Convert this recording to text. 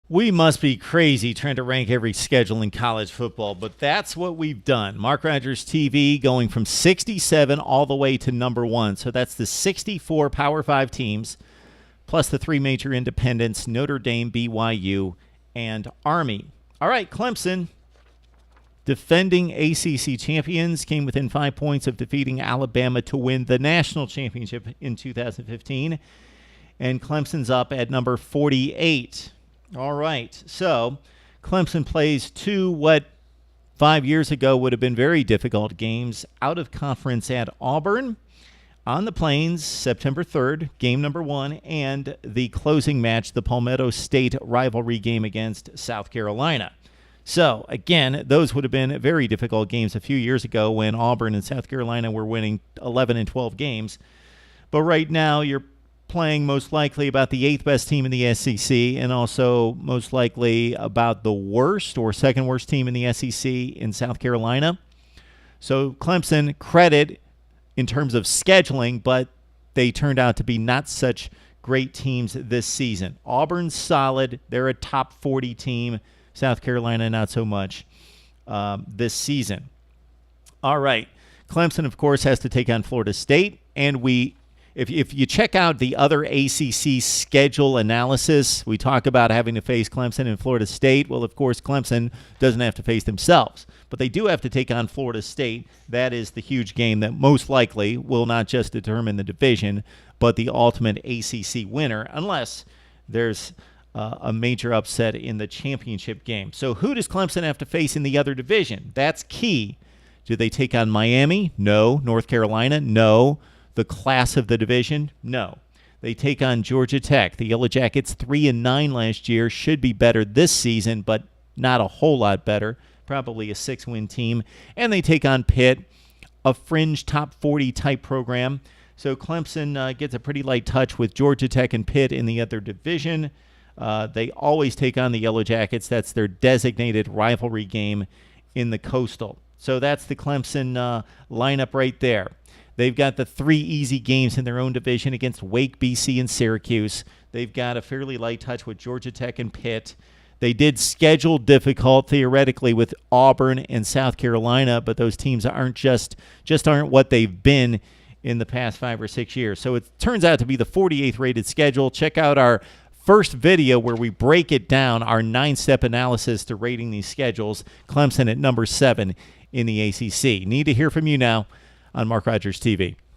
We must be crazy trying to rank every schedule in college football, but that's what we've done. Mark Rogers TV going from 67 all the way to number one. So that's the 64 Power 5 teams, plus the three major independents, Notre Dame, BYU, and Army. All right, Clemson, defending ACC champions, came within 5 points of defeating Alabama to win the national championship in 2015. And Clemson's up at number 48. All right, so Clemson plays two what 5 years ago would have been very difficult games out of conference at Auburn on the Plains, September 3rd, game number one, and the closing match, the Palmetto State rivalry game against South Carolina. So, again, those would have been very difficult games a few years ago when Auburn and South Carolina were winning 11 and 12 games. But right now, you're playing most likely about the eighth best team in the SEC and also most likely about the worst or second worst team in the SEC in South Carolina. So Clemson, credit in terms of scheduling, but they turned out to be not such great teams this season. Auburn's solid. They're a top 40 team. South Carolina, not so much this season. All right. Clemson, of course, has to take on Florida State, and If you check out the other ACC schedule analysis, we talk about having to face Clemson and Florida State. Well, of course, Clemson doesn't have to face themselves, but they do have to take on Florida State. That is the huge game that most likely will not just determine the division, but the ultimate ACC winner, unless there's a major upset in the championship game. So who does Clemson have to face in the other division? That's key. Do they take on Miami? No. North Carolina? No. The class of the division? No. They take on Georgia Tech. The Yellow Jackets 3-9 last year, should be better this season, but not a whole lot better. Probably a 6-win team. And they take on Pitt, a fringe top 40 type program. So Clemson gets a pretty light touch with Georgia Tech and Pitt in the other division. They always take on the Yellow Jackets. That's their designated rivalry game in the Coastal. So that's the Clemson lineup right there. They've got the three easy games in their own division against Wake, BC, and Syracuse. They've got a fairly light touch with Georgia Tech and Pitt. They did schedule difficult theoretically with Auburn and South Carolina, but those teams aren't just aren't what they've been in the past 5 or 6 years. So it turns out to be the 48th rated schedule. Check out our first video where we break it down, our 9-step analysis to rating these schedules. Clemson at number 7 in the ACC. Need to hear from you now on Mark Rogers TV.